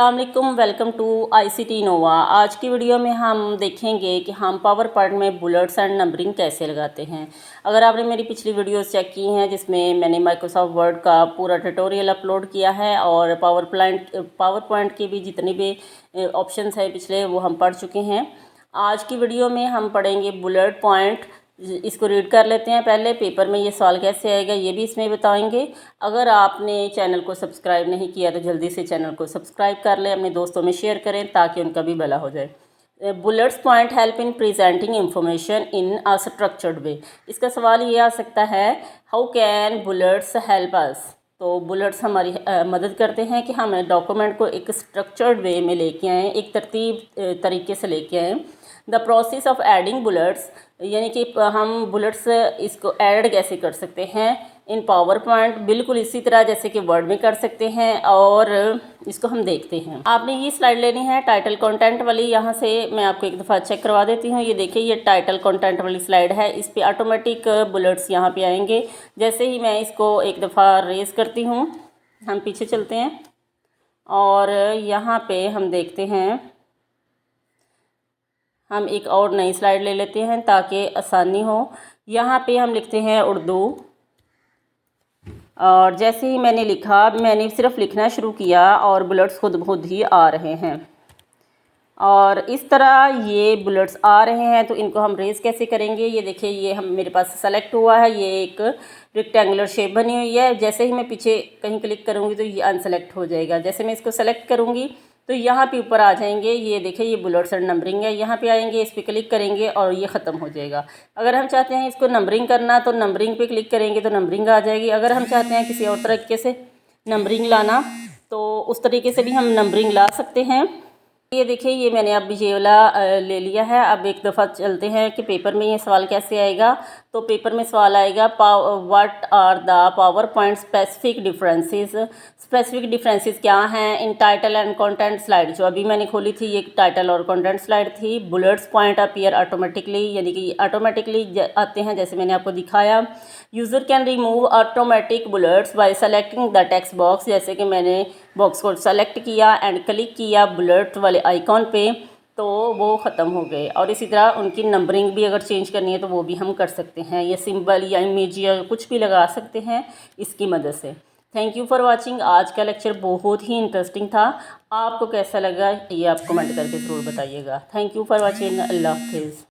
अस्सलामुअलैकुम, welcome to ICT Innova. आज की वीडियो में हम देखेंगे कि हम पावर पॉइंट में बुलेट्स एंड नंबरिंग कैसे लगाते हैं। अगर आपने मेरी पिछली वीडियोस चेक की हैं जिसमें मैंने माइक्रोसॉफ्ट वर्ड का पूरा ट्यूटोरियल अपलोड किया है और पावर पॉइंट के भी जितने भी ऑप्शंस हैं पिछले वो हम पढ़ चुके हैं। आज की वीडियो में हम पढ़ेंगे बुलेट पॉइंट। इसको रीड कर लेते हैं। पहले पेपर में ये सवाल कैसे आएगा ये भी इसमें बताएंगे। अगर आपने चैनल को सब्सक्राइब नहीं किया तो जल्दी से चैनल को सब्सक्राइब कर लें, अपने दोस्तों में शेयर करें ताकि उनका भी भला हो जाए। Bullets point help in presenting information in a structured way. इसका सवाल ये आ सकता है, how can bullets help us. तो बुलेट्स हमारी मदद करते हैं कि हम डॉक्यूमेंट को एक स्ट्रक्चर्ड वे में लेके आएँ, एक तरतीब तरीके से लेके आएँ। The process of adding bullets, यानी कि हम बुलेट्स इसको ऐड कैसे कर सकते हैं इन पावर पॉइंट, बिल्कुल इसी तरह जैसे कि वर्ड में कर सकते हैं। और इसको हम देखते हैं। आपने ये स्लाइड लेनी है टाइटल कंटेंट वाली। यहाँ से मैं आपको एक दफ़ा चेक करवा देती हूँ। ये देखिए, ये टाइटल कंटेंट वाली स्लाइड है। इस पर ऑटोमेटिक बुलेट्स यहाँ पे आएंगे। जैसे ही मैं इसको एक दफ़ा रेस करती हूँ, हम पीछे चलते हैं और यहाँ पे हम देखते हैं, हम एक और नई स्लाइड ले लेते हैं ताकि आसानी हो। यहाँ पे हम लिखते हैं उर्दू, और जैसे ही मैंने लिखा, मैंने सिर्फ लिखना शुरू किया और बुलेट्स खुद ही आ रहे हैं। और इस तरह ये बुलेट्स आ रहे हैं। तो इनको हम रेस कैसे करेंगे, ये देखिए, ये हम मेरे पास सेलेक्ट हुआ है। ये एक रेक्टेंगुलर शेप बनी हुई है। जैसे ही मैं पीछे कहीं क्लिक करूँगी तो ये अनसेलेक्ट हो जाएगा। जैसे मैं इसको सेलेक्ट करूँगी तो यहाँ पे ऊपर आ जाएंगे। ये देखिए, ये बुलेट्स एंड नंबरिंग है। यहाँ पे आएंगे, इस पर क्लिक करेंगे और ये ख़त्म हो जाएगा। अगर हम चाहते हैं इसको नंबरिंग करना तो नंबरिंग पे क्लिक करेंगे तो नंबरिंग आ जाएगी। अगर हम चाहते हैं किसी और तरीके से नंबरिंग लाना तो उस तरीके से भी हम नंबरिंग ला सकते हैं। ये देखिए, ये मैंने अब ये वाला ले लिया है। अब एक दफ़ा चलते हैं कि पेपर में ये सवाल कैसे आएगा। तो पेपर में सवाल आएगा, what are the power point specific differences. Specific differences क्या हैं in title and content slide. जो अभी मैंने खोली थी ये टाइटल और कंटेंट स्लाइड थी। बुलेट्स पॉइंट अपीयर ऑटोमेटिकली, यानी कि ऑटोमेटिकली आते हैं जैसे मैंने आपको दिखाया। User can remove automatic bullets by selecting the text box. जैसे कि मैंने बॉक्स को सेलेक्ट किया एंड क्लिक किया बुलेट वाले आइकॉन पे तो वो ख़त्म हो गए। और इसी तरह उनकी नंबरिंग भी अगर चेंज करनी है तो वो भी हम कर सकते हैं। ये सिंबल या इमेज या कुछ भी लगा सकते हैं इसकी मदद से। Thank you for watching. आज का लेक्चर बहुत ही इंटरेस्टिंग था। आपको कैसा लगा ये आप कमेंट करके ज़रूर बताइएगा। Thank you for watching. अल्लाह हाफिज़।